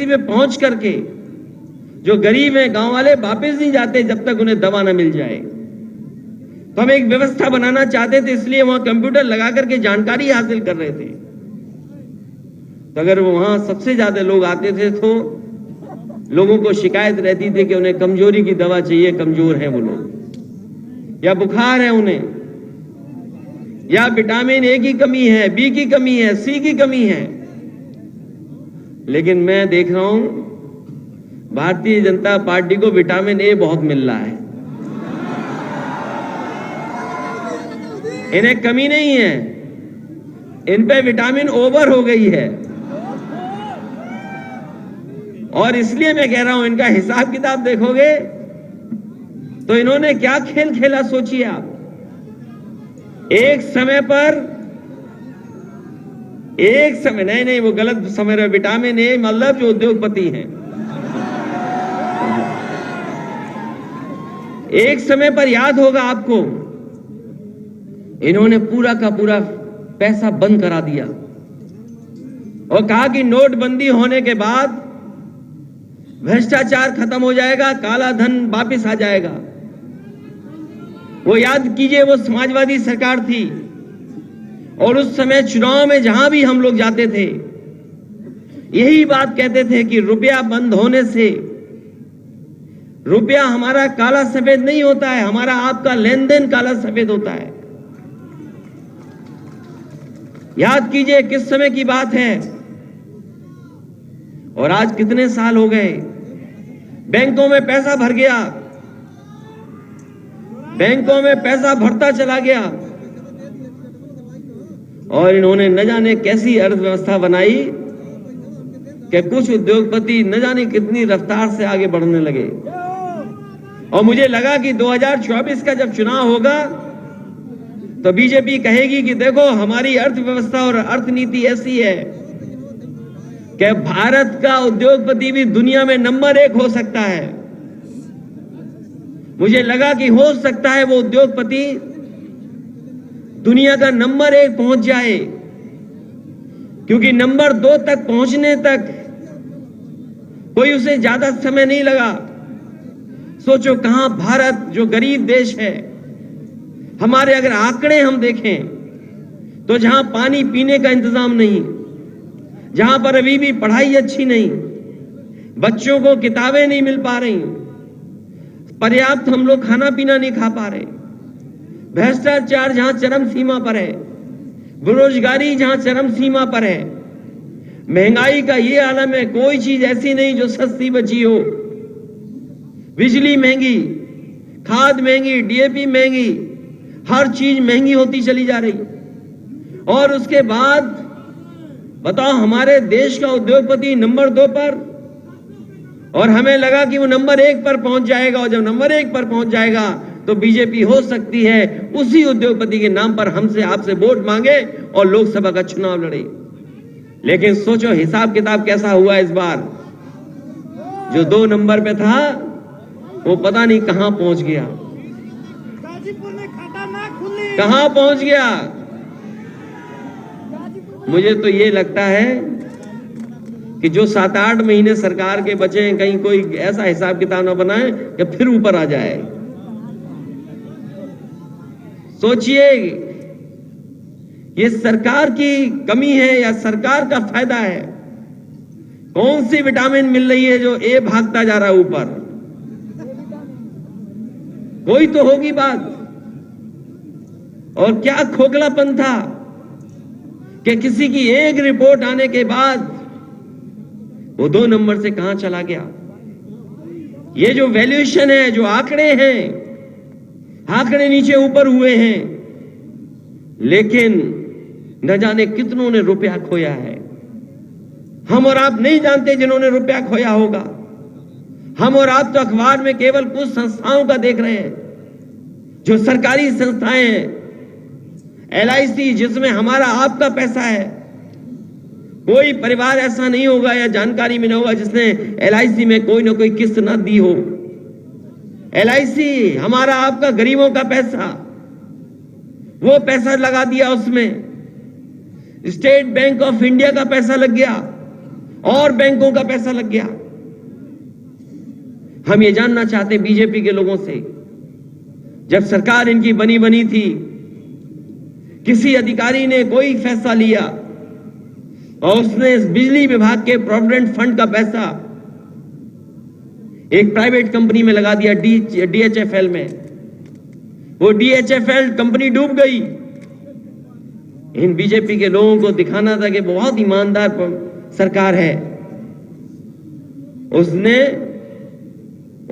में पहुंच करके जो गरीब हैं गांव वाले वापस नहीं जाते जब तक उन्हें दवा न मिल जाए। तो हम एक व्यवस्था बनाना चाहते थे, इसलिए वहां कंप्यूटर लगा करके जानकारी हासिल कर रहे थे। तो अगर वहां सबसे ज्यादा लोग आते थे तो लोगों को शिकायत रहती थी कि उन्हें कमजोरी की दवा चाहिए, कमजोर हैं वो लोग, या बुखार है उन्हें, या विटामिन ए की कमी है, बी की कमी है, सी की कमी है। लेकिन मैं देख रहा हूं भारतीय जनता पार्टी को विटामिन ए बहुत मिल रहा है, इन्हें कमी नहीं है, इन पे विटामिन ओवर हो गई है। और इसलिए मैं कह रहा हूं इनका हिसाब किताब देखोगे तो इन्होंने क्या खेल खेला सोचिए आप। एक समय नहीं वो गलत समझ रहे, विटामिन ए मतलब जो उद्योगपति हैं, एक समय पर याद होगा आपको इन्होंने पूरा का पूरा पैसा बंद करा दिया और कहा कि नोटबंदी होने के बाद भ्रष्टाचार खत्म हो जाएगा, काला धन वापिस आ जाएगा। वो याद कीजिए, वो समाजवादी सरकार थी और उस समय चुनाव में जहां भी हम लोग जाते थे यही बात कहते थे कि रुपया बंद होने से रुपया हमारा काला सफेद नहीं होता है, हमारा आपका लेन देन काला सफेद होता है। याद कीजिए किस समय की बात है। और आज कितने साल हो गए, बैंकों में पैसा भर गया, बैंकों में पैसा भरता चला गया और इन्होंने न जाने कैसी अर्थव्यवस्था बनाई कि कुछ उद्योगपति न जाने कितनी रफ्तार से आगे बढ़ने लगे। और मुझे लगा कि 2024 का जब चुनाव होगा तो बीजेपी कहेगी कि देखो हमारी अर्थव्यवस्था और अर्थनीति ऐसी है कि भारत का उद्योगपति भी दुनिया में नंबर 1 हो सकता है। मुझे लगा कि हो सकता है वो उद्योगपति दुनिया का नंबर 1 पहुंच जाए, क्योंकि नंबर 2 तक पहुंचने तक कोई उसे ज्यादा समय नहीं लगा। सोचो कहां भारत जो गरीब देश है, हमारे अगर आंकड़े हम देखें तो जहां पानी पीने का इंतजाम नहीं, जहां पर अभी भी पढ़ाई अच्छी नहीं, बच्चों को किताबें नहीं मिल पा रही, पर्याप्त हम लोग खाना पीना नहीं खा पा रहे, भ्रष्टाचार जहां चरम सीमा पर है, बेरोजगारी जहां चरम सीमा पर है, महंगाई का ये आलम है, कोई चीज ऐसी नहीं जो सस्ती बची हो। बिजली महंगी, खाद महंगी, डीएपी महंगी, हर चीज महंगी होती चली जा रही। और उसके बाद बताओ हमारे देश का उद्योगपति नंबर 2 पर, और हमें लगा कि वो नंबर 1 पर पहुंच जाएगा। और जब नंबर 1 पर पहुंच जाएगा तो बीजेपी हो सकती है उसी उद्योगपति के नाम पर हमसे आपसे वोट मांगे और लोकसभा का चुनाव लड़े। लेकिन सोचो हिसाब किताब कैसा हुआ इस बार। जो 2 नंबर पे था वो पता नहीं कहां पहुंच गया, कहां पहुंच गया। मुझे तो ये लगता है कि जो 7-8 महीने सरकार के बचे हैं, कहीं कोई ऐसा हिसाब किताब ना बनाए कि फिर ऊपर आ जाए। सोचिए ये सरकार की कमी है या सरकार का फायदा है। कौन सी विटामिन मिल रही है जो ए भागता जा रहा है ऊपर? कोई तो होगी बात। और क्या खोखलापन था कि किसी की एक रिपोर्ट आने के बाद वो 2 नंबर से कहां चला गया। ये जो वैल्यूएशन है, जो आंकड़े हैं, आंकड़े नीचे ऊपर हुए हैं, लेकिन न जाने कितनों ने रुपया खोया है। हम और आप नहीं जानते जिन्होंने रुपया खोया होगा। हम और आप तो अखबार में केवल कुछ संस्थाओं का देख रहे हैं, जो सरकारी संस्थाएं हैं, LIC जिसमें हमारा आपका पैसा है। कोई परिवार ऐसा नहीं होगा या जानकारी में नहीं होगा जिसने LIC में कोई ना कोई किस्त ना दी हो। LIC हमारा आपका गरीबों का पैसा, वो पैसा लगा दिया उसमें। स्टेट बैंक ऑफ इंडिया का पैसा लग गया और बैंकों का पैसा लग गया। हम ये जानना चाहते हैं बीजेपी के लोगों से, जब सरकार इनकी बनी थी, किसी अधिकारी ने कोई फैसला लिया और उसने इस बिजली विभाग के प्रोविडेंट फंड का पैसा एक प्राइवेट कंपनी में लगा दिया, DHFL में, वो DHFL कंपनी डूब गई। इन बीजेपी के लोगों को दिखाना था कि बहुत ईमानदार सरकार है। उसने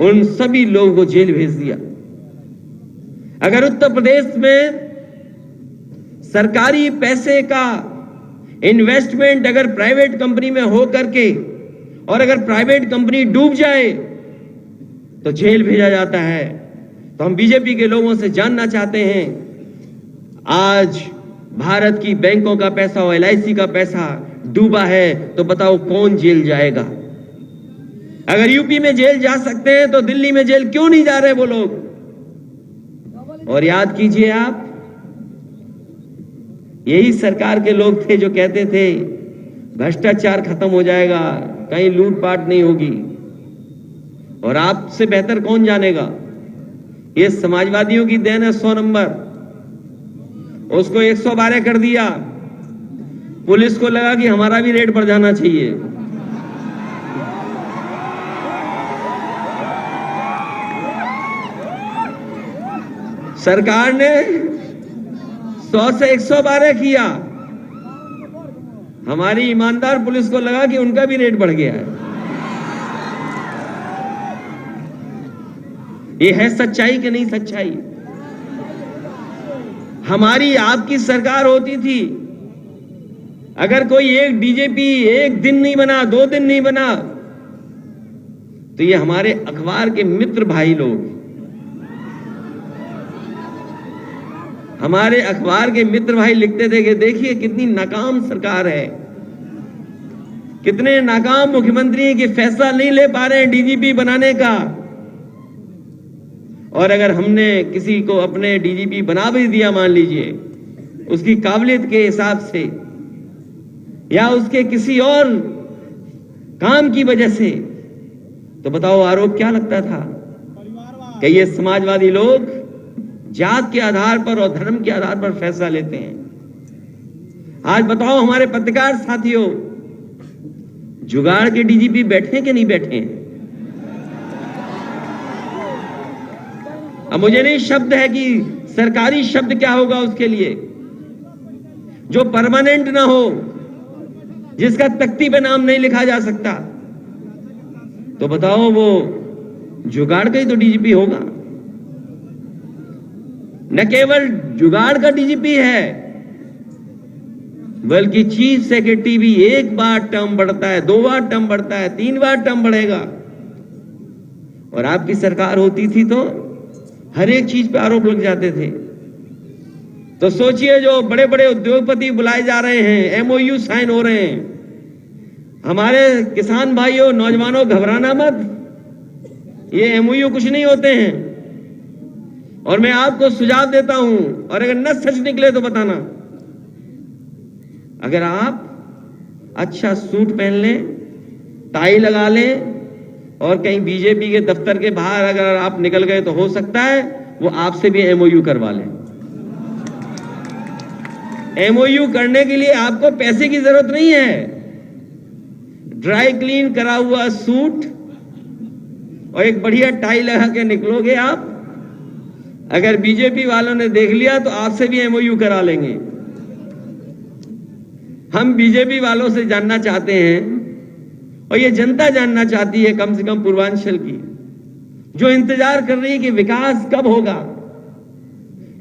उन सभी लोगों को जेल भेज दिया। अगर उत्तर प्रदेश में सरकारी पैसे का इन्वेस्टमेंट अगर प्राइवेट कंपनी में हो करके और अगर प्राइवेट कंपनी डूब जाए तो जेल भेजा जाता है। तो हम बीजेपी के लोगों से जानना चाहते हैं, आज भारत की बैंकों का पैसा और LIC का पैसा डूबा है तो बताओ कौन जेल जाएगा? अगर यूपी में जेल जा सकते हैं तो दिल्ली में जेल क्यों नहीं जा रहे वो लोग? और याद कीजिए आप, यही सरकार के लोग थे जो कहते थे भ्रष्टाचार खत्म हो जाएगा, कहीं लूटपाट नहीं होगी। और आपसे बेहतर कौन जानेगा, ये समाजवादियों की देन है 100 नंबर। उसको 112 कर दिया, पुलिस को लगा कि हमारा भी रेट बढ़ जाना चाहिए। सरकार ने 100 से 112 किया, हमारी ईमानदार पुलिस को लगा कि उनका भी रेट बढ़ गया है। ये है सच्चाई कि नहीं सच्चाई? हमारी आपकी सरकार होती थी, अगर कोई एक DGP एक दिन नहीं बना, 2 दिन नहीं बना, तो ये हमारे अखबार के मित्र भाई लोग, हमारे अखबार के मित्र भाई लिखते थे कि देखिए कितनी नाकाम सरकार है, कितने नाकाम मुख्यमंत्री हैं कि फैसला नहीं ले पा रहे हैं DGP बनाने का। और अगर हमने किसी को अपने DGP बना भी दिया, मान लीजिए उसकी काबिलियत के हिसाब से या उसके किसी और काम की वजह से, तो बताओ आरोप क्या लगता था कि ये समाजवादी लोग जात के आधार पर और धर्म के आधार पर फैसला लेते हैं। आज बताओ हमारे पत्रकार साथियों, जुगाड़ के DGP बैठे कि नहीं बैठे हैं? अब मुझे नहीं शब्द है कि सरकारी शब्द क्या होगा उसके लिए, जो परमानेंट ना हो, जिसका तख्ती पे नाम नहीं लिखा जा सकता, तो बताओ वो जुगाड़ का ही तो DGP होगा। न केवल जुगाड़ का DGP है, बल्कि चीफ सेक्रेटरी भी एक बार टर्म बढ़ता है, 2 बार टर्म बढ़ता है, 3 बार टर्म बढ़ेगा। और आपकी सरकार होती थी तो हर एक चीज पे आरोप लग जाते थे। तो सोचिए, जो बड़े बड़े उद्योगपति बुलाए जा रहे हैं, MOU साइन हो रहे हैं, हमारे किसान भाइयों, नौजवानों, घबराना मत, ये MOU कुछ नहीं होते हैं। और मैं आपको सुझाव देता हूं, और अगर न सच निकले तो बताना, अगर आप अच्छा सूट पहन लें, टाई लगा लें और कहीं बीजेपी के दफ्तर के बाहर अगर आप निकल गए तो हो सकता है वो आपसे भी MOU करवा लें। MOU करने के लिए आपको पैसे की जरूरत नहीं है, ड्राई क्लीन करा हुआ सूट और एक बढ़िया टाई लगा के निकलोगे आप, अगर बीजेपी वालों ने देख लिया तो आपसे भी MOU करा लेंगे। हम बीजेपी वालों से जानना चाहते हैं, और ये जनता जानना चाहती है, कम से कम पूर्वांचल की, जो इंतजार कर रही है कि विकास कब होगा।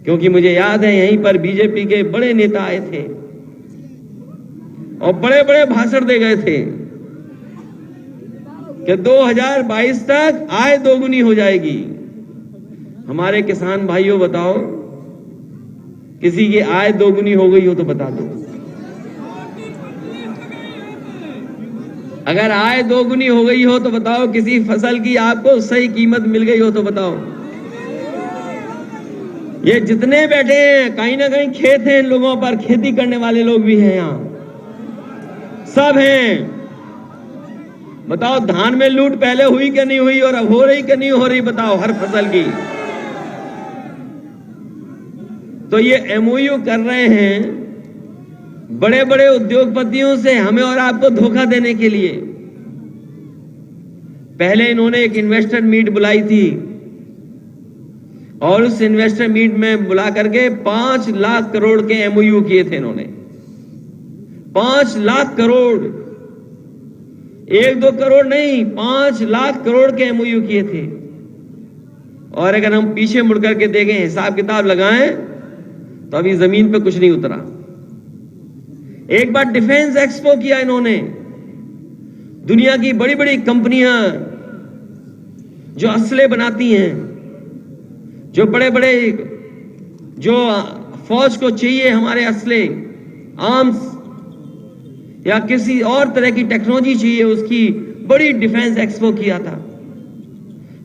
क्योंकि मुझे याद है यहीं पर बीजेपी के बड़े नेता आए थे और बड़े बड़े भाषण दे गए थे कि 2022 तक आय दोगुनी हो जाएगी। हमारे किसान भाइयों बताओ, किसी की आय दोगुनी हो गई हो तो बता दो। अगर आय दोगुनी हो गई हो तो बताओ, किसी फसल की आपको सही कीमत मिल गई हो तो बताओ। ये जितने बैठे हैं कहीं ना कहीं खेत हैं इन लोगों पर, खेती करने वाले लोग भी हैं, यहां सब हैं। बताओ धान में लूट पहले हुई कि नहीं हुई और अब हो रही कि नहीं हो रही, बताओ हर फसल की। तो ये एमओयू कर रहे हैं बड़े बड़े उद्योगपतियों से हमें और आपको धोखा देने के लिए। पहले इन्होंने एक इन्वेस्टर मीट बुलाई थी और उस इन्वेस्टर मीट में बुला करके 5 लाख करोड़ के एमओयू किए थे इन्होंने। 5 लाख करोड़, 1-2 करोड़ नहीं, 5 लाख करोड़ के एमओयू किए थे। और अगर हम पीछे मुड़ करके देखें, हिसाब किताब लगाएं, तो अभी जमीन पे कुछ नहीं उतरा। एक बार डिफेंस एक्सपो किया इन्होंने, दुनिया की बड़ी बड़ी कंपनियां जो असले बनाती हैं, जो बड़े बड़े, जो फौज को चाहिए हमारे असले, आर्म्स या किसी और तरह की टेक्नोलॉजी चाहिए, उसकी बड़ी डिफेंस एक्सपो किया था।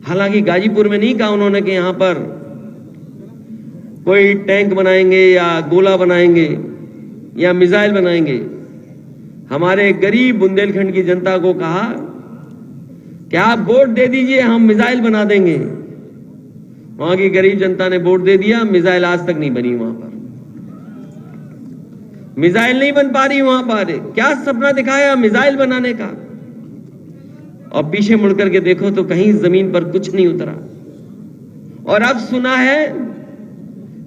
हालांकि गाजीपुर में नहीं कहा उन्होंने कि यहां पर कोई टैंक बनाएंगे या गोला बनाएंगे या मिसाइल बनाएंगे। हमारे गरीब बुंदेलखंड की जनता को कहा कि आप वोट दे दीजिए, हम मिसाइल बना देंगे। वहां की गरीब जनता ने वोट दे दिया, मिसाइल आज तक नहीं बनी वहां पर, मिसाइल नहीं बन पा रही वहां पर। क्या सपना दिखाया मिसाइल बनाने का, और पीछे मुड़ करके देखो तो कहीं जमीन पर कुछ नहीं उतरा। और अब सुना है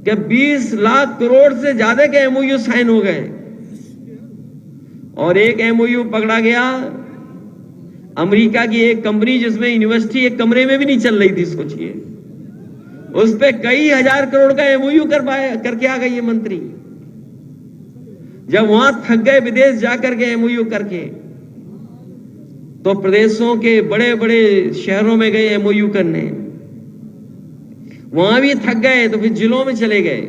कि 20 लाख करोड़ से ज्यादा के एमओयू साइन हो गए, और एक एमओयू पकड़ा गया अमेरिका की एक कंपनी जिसमें यूनिवर्सिटी एक कमरे में भी नहीं चल रही थी। सोचिए, उस पे कई हजार करोड़ का एमओयू करके आ गई ये मंत्री। जब वहां थक गए विदेश जाकर के एमओयू करके, तो प्रदेशों के बड़े बड़े शहरों में गए एमओयू करने, वहां भी थक गए तो फिर जिलों में चले गए।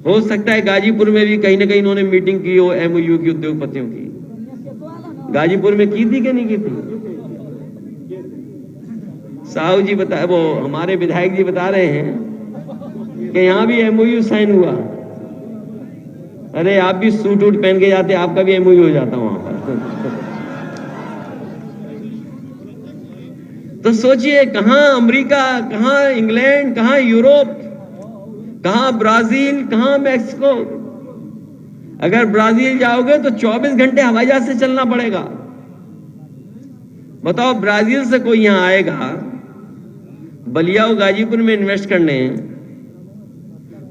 हो सकता है गाजीपुर में भी कहीं ना कहीं इन्होंने मीटिंग की हो एमओयू की, उद्योगपतियों की। गाजीपुर में की थी कि नहीं की थी? साहू जी बता, वो हमारे विधायक जी बता रहे हैं कि यहां भी एमओयू साइन हुआ। अरे आप भी सूट वूट पहन के जाते, आपका भी एमओयू हो जाता वहां पर। तो सोचिए, कहां अमेरिका, कहां इंग्लैंड, कहां यूरोप, कहां ब्राजील, कहां मैक्सिको। अगर ब्राजील जाओगे तो 24 घंटे हवाई जहाज से चलना पड़ेगा। बताओ, ब्राजील से कोई यहां आएगा बलिया गाजीपुर में इन्वेस्ट करने,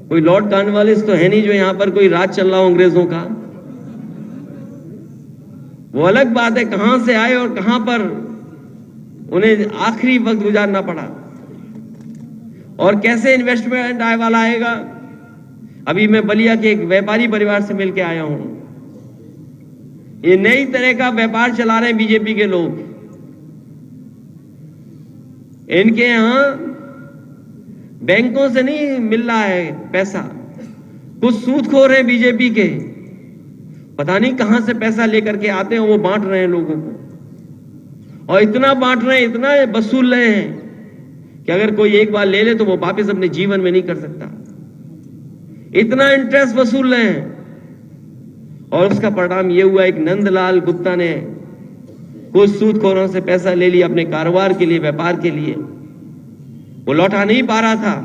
कोई लॉर्ड कॉर्नवालिस तो है नहीं जो यहां पर कोई राज चल रहा हो अंग्रेजों का। वो अलग बात है कहां से आए और कहां पर उन्हें आखिरी वक्त गुजारना पड़ा, और कैसे इन्वेस्टमेंट आए वाला आएगा। अभी मैं बलिया के एक व्यापारी परिवार से मिलकर आया हूं। ये नई तरह का व्यापार चला रहे हैं बीजेपी के लोग। इनके यहां बैंकों से नहीं मिल रहा है पैसा, कुछ सूदखोर हैं बीजेपी के, पता नहीं कहां से पैसा लेकर के आते हैं, वो बांट रहे हैं लोगों को। और इतना बांट रहे हैं, इतना वसूल रहे हैं कि अगर कोई एक बार ले ले तो वो वापस अपने जीवन में नहीं कर सकता। इतना इंटरेस्ट वसूल रहे हैं, और उसका परिणाम ये हुआ, एक नंदलाल गुप्ता ने कुछ सूदखोरों से पैसा ले लिया अपने कारोबार के लिए, व्यापार के लिए। वो लौटा नहीं पा रहा था।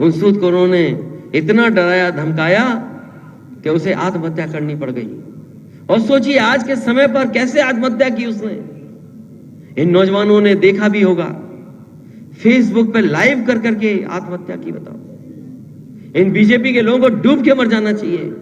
उन सूदखोरों ने इतना डराया धमकाया कि उसे आत्महत्या करनी पड़ गई। और सोचिए आज के समय पर कैसे आत्महत्या की उसने। इन नौजवानों ने देखा भी होगा, फेसबुक पे लाइव कर करके आत्महत्या की। बताओ, इन बीजेपी के लोगों को डूब के मर जाना चाहिए।